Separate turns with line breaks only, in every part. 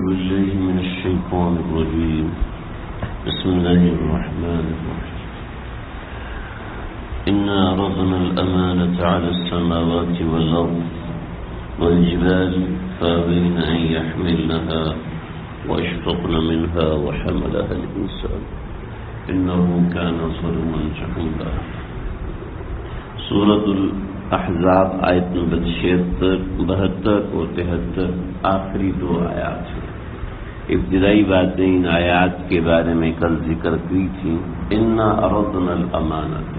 بالله من الشيطان الرجيم. بسم الله الرحمن الرحيم. إنا عرضنا الأمانة على السماوات والأرض والجبال فأبين أن يحملنها وأشفقن منها وحملها الإنسان إنه كان ظلوما جهولا. سورة الاحزاب آیت نمبر 76، 72 اور 73 آخری دو آیات ہیں. ابتدائی باتیں ان آیات کے بارے میں کل ذکر کی تھی. انا عرضنا الامانۃ،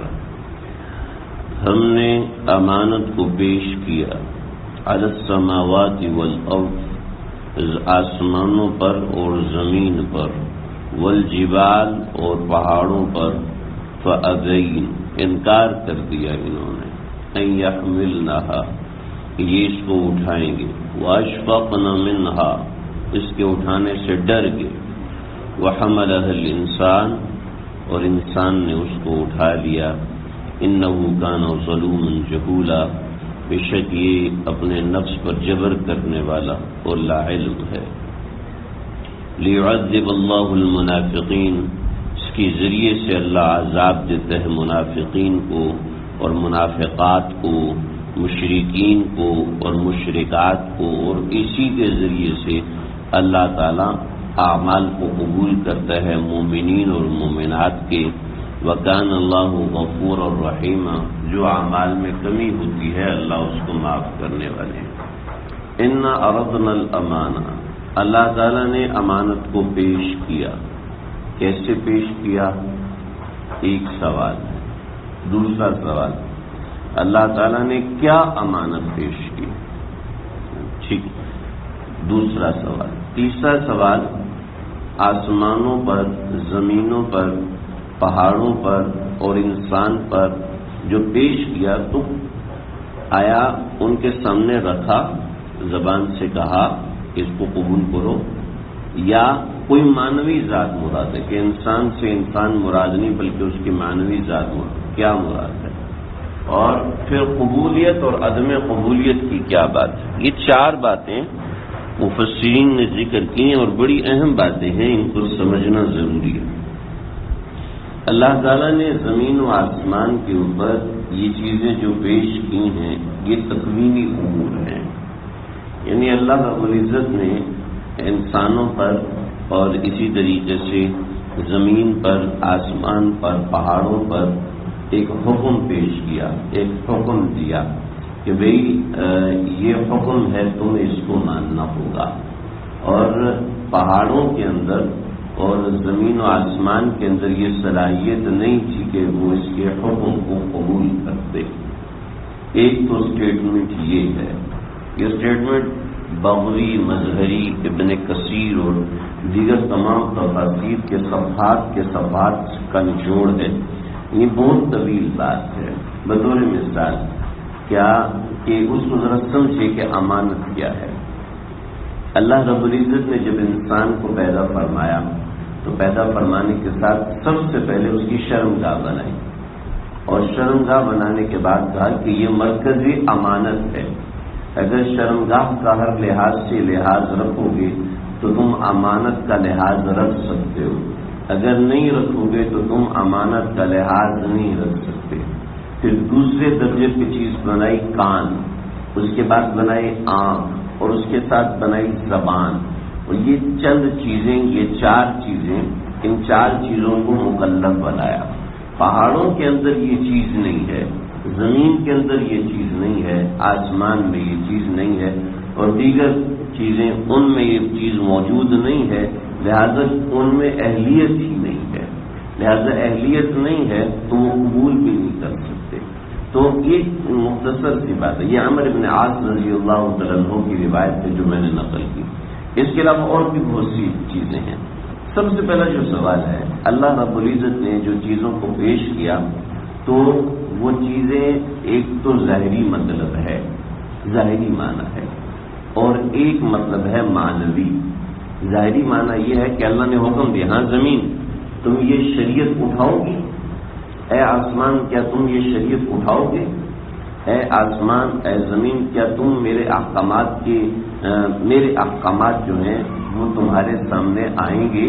ہم نے امانت کو پیش کیا، علی السماوات والارض، آسمانوں پر اور زمین پر، والجبال اور پہاڑوں پر، فابین انکار کر دیا انہوں نے، ان یحملنها یہ اس کو اٹھائیں گے، واشفقن منها اس کے اٹھانے سے ڈر گئے، وحملها الانسان اور انسان نے اس کو اٹھا لیا، انه کان ظلوما جہولا بے شک یہ اپنے نفس پر جبر کرنے والا اور لا علم ہے. لیعذب اللہ المنافقین، اس کے ذریعے سے اللہ عذاب دیتا ہے منافقین کو اور منافقات کو، مشرکین کو اور مشرکات کو، اور اسی کے ذریعے سے اللہ تعالیٰ اعمال کو قبول کرتا ہے مومنین اور مومنات کے. وکان اللہ غفور الرحیم، جو اعمال میں کمی ہوتی ہے اللہ اس کو معاف کرنے والے ہیں. انا عرضنا الامانہ، اللہ تعالیٰ نے امانت کو پیش کیا. کیسے پیش کیا؟ ایک سوال. دوسرا سوال، اللہ تعالیٰ نے کیا امانت پیش کی؟ ٹھیک. دوسرا سوال. تیسرا سوال، آسمانوں پر، زمینوں پر، پہاڑوں پر اور انسان پر جو پیش کیا تو آیا ان کے سامنے رکھا، زبان سے کہا اس کو قبول کرو، یا کوئی معنوی ذات مراد ہے کہ انسان سے انسان مراد نہیں بلکہ اس کی معنوی ذات مراد؟ کیا مراد ہے؟ اور پھر قبولیت اور عدم قبولیت کی کیا بات ہے؟ یہ چار باتیں مفسرین نے ذکر کی ہیں اور بڑی اہم باتیں ہیں، ان کو سمجھنا ضروری ہے. اللہ تعالیٰ نے زمین و آسمان کے اوپر یہ چیزیں جو پیش کی ہیں یہ تکوینی امور ہیں، یعنی اللہ رب العزت نے انسانوں پر اور اسی طریقے سے زمین پر، آسمان پر، پہاڑوں پر ایک حکم پیش کیا، ایک حکم دیا کہ بھئی یہ حکم ہے تمہیں اس کو ماننا ہوگا. اور پہاڑوں کے اندر اور زمین و آسمان کے اندر یہ صلاحیت نہیں تھی کہ وہ اس کے حکم کو قبول کرتے. ایک تو اسٹیٹمنٹ یہ ہے، یہ اسٹیٹمنٹ بغوی، مظہری، ابن کثیر اور دیگر تمام تفاسیر کے صفحات کا نچوڑ ہے. یہ بہت طویل بات ہے. بطور مثال کیا کہ اس کو ذرا سمجھے کہ امانت کیا ہے. اللہ رب العزت نے جب انسان کو پیدا فرمایا تو پیدا فرمانے کے ساتھ سب سے پہلے اس کی شرمگاہ بنائی، اور شرمگاہ بنانے کے بعد کہا کہ یہ مرکزی امانت ہے. اگر شرمگاہ کا ہر لحاظ سے لحاظ رکھو گے تو تم امانت کا لحاظ رکھ سکتے ہو، اگر نہیں رکھو گے تو تم امانت کا لحاظ نہیں رکھ سکتے. پھر دوسرے درجے کی چیز بنائی کان، اس کے بعد بنائی آنکھ، اور اس کے ساتھ بنائی زبان. اور یہ چند چیزیں، یہ چار چیزیں، ان چار چیزوں کو مکلف بنایا. پہاڑوں کے اندر یہ چیز نہیں ہے، زمین کے اندر یہ چیز نہیں ہے، آسمان میں یہ چیز نہیں ہے، اور دیگر چیزیں ان میں یہ چیز موجود نہیں ہے، لہذا ان میں اہلیت ہی نہیں ہے. لہذا اہلیت نہیں ہے تو وہ قبول بھی نہیں کر سکتے. تو یہ مختصر سی بات ہے. یہ عمرو بن عاص رضی اللہ تعالیٰ عنہ کی روایت ہے جو میں نے نقل کی. اس کے علاوہ اور بھی بہت سی چیزیں ہیں. سب سے پہلا جو سوال ہے، اللہ رب العزت نے جو چیزوں کو پیش کیا تو وہ چیزیں ایک تو ظاہری مطلب ہے، ظاہری معنی ہے، اور ایک مطلب ہے معنوی. ظاہری معنی یہ ہے کہ اللہ نے حکم دیا، ہاں زمین تم یہ شریعت اٹھاؤ گی، اے آسمان کیا تم یہ شریعت اٹھاؤ گے، اے آسمان اے زمین کیا تم میرے احکامات جو ہیں وہ تمہارے سامنے آئیں گے،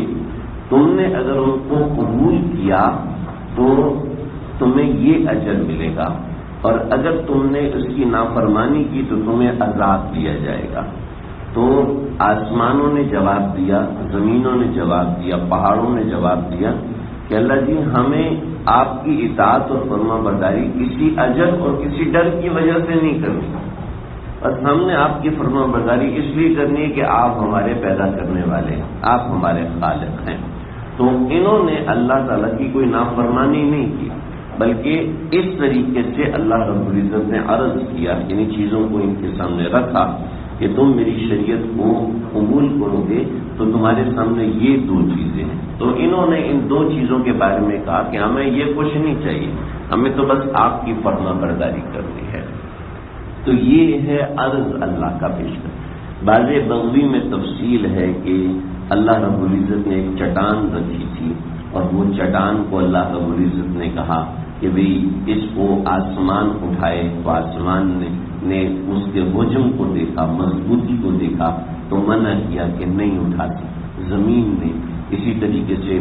تم نے اگر ان کو قبول کیا تو تمہیں یہ اجر ملے گا، اور اگر تم نے اس کی نافرمانی کی تو تمہیں عذاب دیا جائے گا۔ تو آسمانوں نے جواب دیا، زمینوں نے جواب دیا، پہاڑوں نے جواب دیا کہ اللہ جی ہمیں آپ کی اطاعت اور فرما برداری کسی اجر اور کسی ڈر کی وجہ سے نہیں کرنی، بس ہم نے آپ کی فرما برداری اس لیے کرنی ہے کہ آپ ہمارے پیدا کرنے والے ہیں، آپ ہمارے خالق ہیں۔ تو انہوں نے اللہ تعالیٰ کی کوئی نافرمانی نہیں کی، بلکہ اس طریقے سے اللہ رب العزت نے عرض کیا، یعنی چیزوں کو ان کے سامنے رکھا کہ تم میری شریعت کو قبول کرو گے تو تمہارے سامنے یہ دو چیزیں ہیں۔ تو انہوں نے ان دو چیزوں کے بارے میں کہا کہ ہمیں یہ کچھ نہیں چاہیے، ہمیں تو بس آپ کی فرما برداری کرنی ہے۔ تو یہ ہے عرض اللہ کا پیش کر۔ بعض بغوی میں تفصیل ہے کہ اللہ رب العزت نے ایک چٹان رکھی تھی، اور وہ چٹان کو اللہ رب العزت نے کہا کہ بھئی اس کو آسمان اٹھائے، تو آسمان نے اس کے حجم کو دیکھا، مضبوطی کو دیکھا تو منع کیا کہ نہیں اٹھا سکتے۔ زمین نے اسی طریقے سے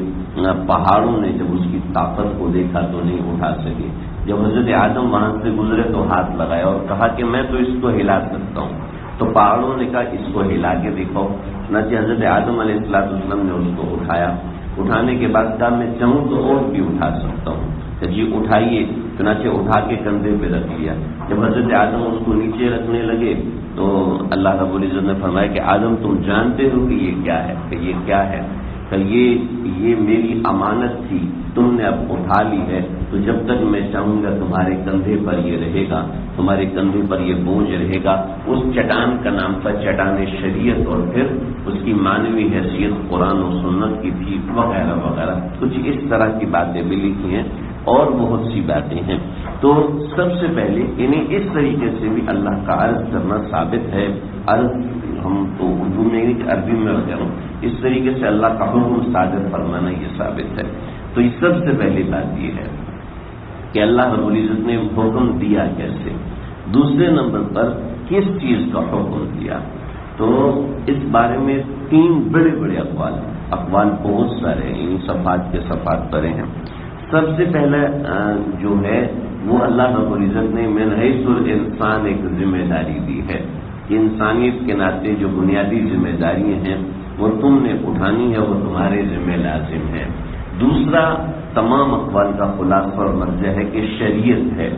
پہاڑوں نے جب اس کی طاقت کو دیکھا تو نہیں اٹھا سکے۔ جب حضرت آدم وہاں سے گزرے تو ہاتھ لگایا اور کہا کہ میں تو اس کو ہلا سکتا ہوں، تو پہاڑوں نے کہا اس کو ہلا کے دیکھو۔ چنانچہ حضرت آدم علیہ السلام نے اس کو اٹھایا، اٹھانے کے بعد کہا میں چاہوں تو اور بھی اٹھا سکتا ہوں، کہ جی اٹھائیے۔ چنانچہ اٹھا کے کندھے پہ رکھ لیا۔ جب حضرت آدم اس کو نیچے رکھنے لگے تو اللہ رب العزت نے فرمایا کہ آدم تم جانتے ہو کہ یہ کیا ہے، کہ یہ کیا ہے؟ کہ یہ میری امانت تھی، تم نے اب اٹھا لی ہے، تو جب تک میں چاہوں گا تمہارے کندھے پر یہ رہے گا، تمہارے کندھے پر یہ بوجھ رہے گا۔ اس چٹان کا نام تھا چٹان شریعت، اور پھر اس کی معنوی حیثیت قرآن و سنت کی تھی، وغیرہ وغیرہ، کچھ اس طرح کی باتیں بھی لکھی ہیں اور بہت سی باتیں ہیں۔ تو سب سے پہلے انہیں اس طریقے سے بھی اللہ کا عرض کرنا ثابت ہے۔ عرض ہم تو اردو میں نہیں، عربی میں کہہ رہا ہوں، اس طریقے سے اللہ کا حکم صادر فرمانا یہ ثابت ہے۔ تو اس سب سے پہلی بات یہ ہے کہ اللہ رب العزت نے حکم دیا کیسے، دوسرے نمبر پر کس چیز کا حکم دیا۔ تو اس بارے میں تین بڑے بڑے اقوال بہت سارے ان صفات کے صفات پڑے ہیں۔ سب سے پہلا جو ہے وہ اللہ رب العزت نے من حیث الانسان ایک ذمہ داری دی ہے کہ انسانیت کے ناطے جو بنیادی ذمہ داریاں ہیں وہ تم نے اٹھانی ہے، وہ تمہارے ذمہ لازم ہے۔ دوسرا تمام اقوال کا خلاصہ اور مرجع ہے کہ شریعت ہے۔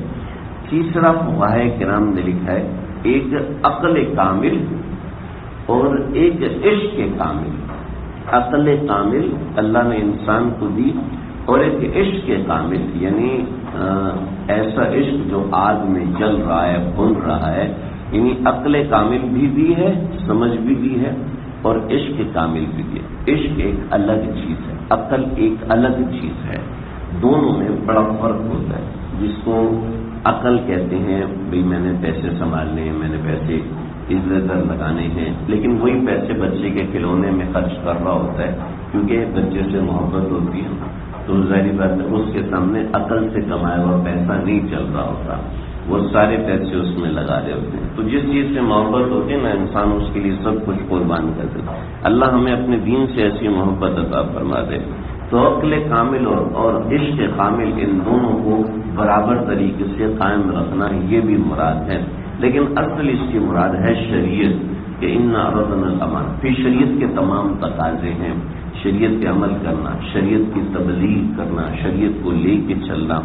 تیسرا فقہاء کرام نے لکھا ہے ایک عقل کامل اور ایک عشق کامل۔ عقل کامل اللہ نے انسان کو دی، اور ایک عشق کامل یعنی ایسا عشق جو آگ میں جل رہا ہے، بھن رہا ہے، یعنی عقل کامل بھی دی ہے، سمجھ بھی دی ہے، اور عشق کامل بھی دی ہے۔ عشق ایک الگ چیز ہے، عقل ایک الگ چیز ہے، دونوں میں بڑا فرق ہوتا ہے۔ جس کو عقل کہتے ہیں بھئی میں نے پیسے سنبھالنے ہیں، میں نے پیسے ادھر لگانے ہیں، لیکن وہی پیسے بچے کے کھلونے میں خرچ کر رہا ہوتا ہے کیونکہ بچے سے محبت ہوتی ہے، تو ظاہری بات ہے اس کے سامنے عقل سے کمایا ہوا پیسہ نہیں چل رہا ہوتا، وہ سارے پیسے اس میں لگا رہے ہوتے ہیں۔ تو جس چیز سے محبت ہوتی ہے نا، انسان اس کے لیے سب کچھ قربان کر دیتا ہے۔ اللہ ہمیں اپنے دین سے ایسی محبت عطا فرما دے۔ تو عقل کامل اور عشق کامل ان دونوں کو برابر طریقے سے قائم رکھنا یہ بھی مراد ہے، لیکن اصل اس کی مراد ہے شریعت کہ انا عرضنا الامانہ۔ پھر شریعت کے تمام تقاضے ہیں، شریعت پہ عمل کرنا، شریعت کی تبلیغ کرنا، شریعت کو لے کے چلنا،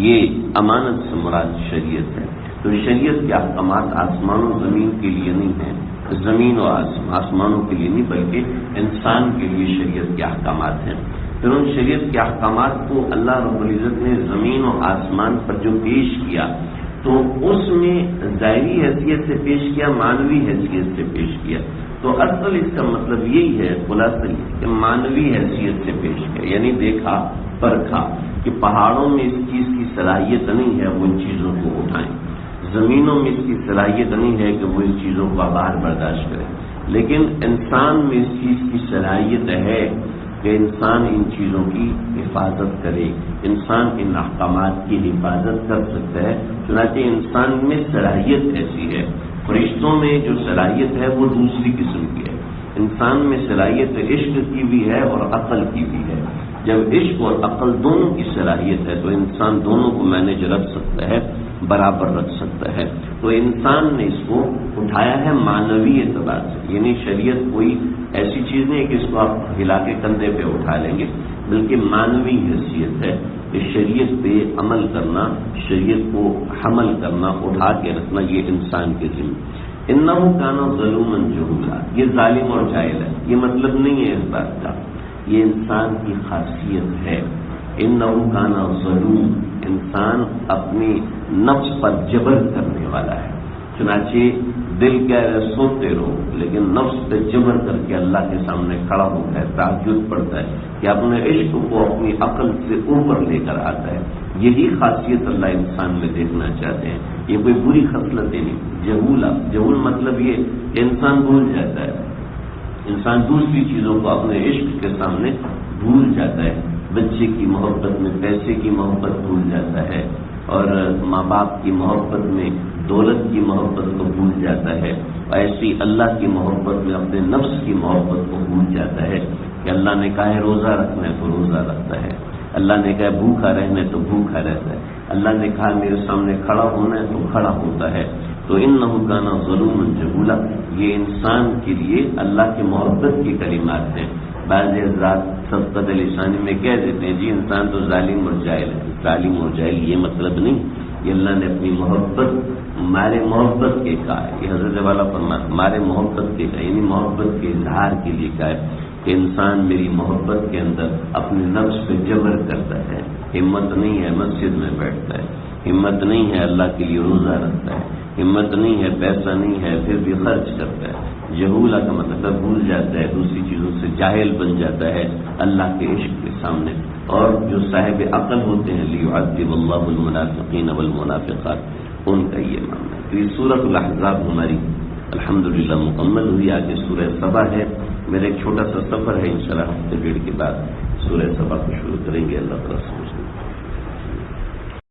یہ امانت سے مراد شریعت ہے۔ تو شریعت کے احکامات آسمان و زمین کے لیے نہیں ہیں، زمین و آسمانوں کے لیے نہیں بلکہ انسان کے لیے شریعت کے احکامات ہیں۔ پھر ان شریعت کے احکامات کو اللہ رب العزت نے زمین و آسمان پر جو پیش کیا تو اس میں ظاہری حیثیت سے پیش کیا، معنوی حیثیت سے پیش کیا۔ تو اصل اس کا مطلب یہی ہے، خلاصہ کہ معنوی حیثیت سے پیش کیا، یعنی دیکھا پرکھا کہ پہاڑوں میں اس چیز کی صلاحیت نہیں ہے وہ ان چیزوں کو اٹھائیں، زمینوں میں اس کی صلاحیت نہیں ہے کہ وہ ان چیزوں کو آباد برداشت کرے، لیکن انسان میں اس چیز کی صلاحیت ہے کہ انسان ان چیزوں کی حفاظت کرے، انسان ان احکامات کی حفاظت کر سکتا ہے۔ چنانچہ انسان میں صلاحیت ایسی ہے، فرشتوں میں جو صلاحیت ہے وہ دوسری قسم کی ہے۔ انسان میں صلاحیت عشق کی بھی ہے اور عقل کی بھی ہے. جب عشق اور عقل دونوں کی صلاحیت ہے تو انسان دونوں کو مینج رکھ سکتا ہے، برابر رکھ سکتا ہے. تو انسان نے اس کو اٹھایا ہے معنوی اعتبار سے، یعنی شریعت کوئی ایسی چیز نہیں ہے کہ اس کو آپ ہلا کے کندھے پہ اٹھا لیں گے، بلکہ معنوی حیثیت ہے کہ شریعت پہ عمل کرنا، شریعت کو حمل کرنا، اٹھا کے رکھنا، یہ انسان کے ذمہ. انہو کان ظلوما جہولا، یہ ظالم اور جاہل ہے، یہ مطلب نہیں ہے اس بات کا، یہ انسان کی خاصیت ہے. انہو کان ظلوم، انسان اپنی نفس پر جبر کرنے والا ہے. چنانچہ دل کہہ رہے سوتے رہو، لیکن نفس پہ جبر کر کے اللہ کے سامنے کھڑا ہوتا ہے، تہجد پڑھتا ہے کہ اپنے عشق کو اپنی عقل سے اوپر لے کر آتا ہے. یہی خاصیت اللہ انسان میں دیکھنا چاہتے ہیں. یہ کوئی بری خصلتیں نہیں. جہول مطلب یہ کہ انسان بھول جاتا ہے، انسان دوسری چیزوں کو اپنے عشق کے سامنے بھول جاتا ہے. بچے کی محبت میں پیسے کی محبت بھول جاتا ہے، اور ماں باپ کی محبت میں دولت کی محبت کو بھول جاتا ہے. ایسی اللہ کی محبت میں اپنے نفس کی محبت کو بھول جاتا ہے کہ اللہ نے کہا ہے روزہ رکھنا ہے تو روزہ رکھتا ہے، اللہ نے کہا بھوکا رہنا ہے تو بھوکا رہتا ہے، اللہ نے کہا میرے سامنے کھڑا ہونا ہے تو کھڑا ہوتا ہے. تو انہو کان ظلوما جہولا، یہ انسان کے لیے اللہ کی محبت کی کلمات ہیں. بعض حضرات سبقت لسانی میں کہہ دیتے ہیں جی انسان تو ظالم اور جاہل ہے. ظالم اور جاہل یہ مطلب نہیں، یہ اللہ نے اپنی محبت، ہمارے محبت کے کہا ہے. یہ حضرت والا فرماتا ہمارے محبت کے کہا، یعنی محبت کے اظہار کے لیے کہا ہے کہ انسان میری محبت کے اندر اپنے نفس پہ جبر کرتا ہے. ہمت نہیں ہے مسجد میں بیٹھتا ہے، ہمت نہیں ہے اللہ کے لیے روزہ رکھتا ہے، ہمت نہیں ہے پیسہ نہیں ہے پھر بھی خرچ کرتا ہے. جہولا کا مطلب بھول جاتا ہے، دوسری چیزوں سے جاہل بن جاتا ہے اللہ کے عشق کے سامنے. اور جو صاحب عقل ہوتے ہیں لیعذب اللہ المنافقین والمنافقات، ان کا یہ معاملہ. تو یہ سورۃ الاحزاب ہماری الحمدللہ مکمل ہوئی. آگے سورہ سبا ہے. میرا ایک چھوٹا سا سفر ہے، انشاءاللہ ہفتے ڈیڑھ کے بعد سورہ سبا کو شروع کریں گے اللہ تعالیٰ سے.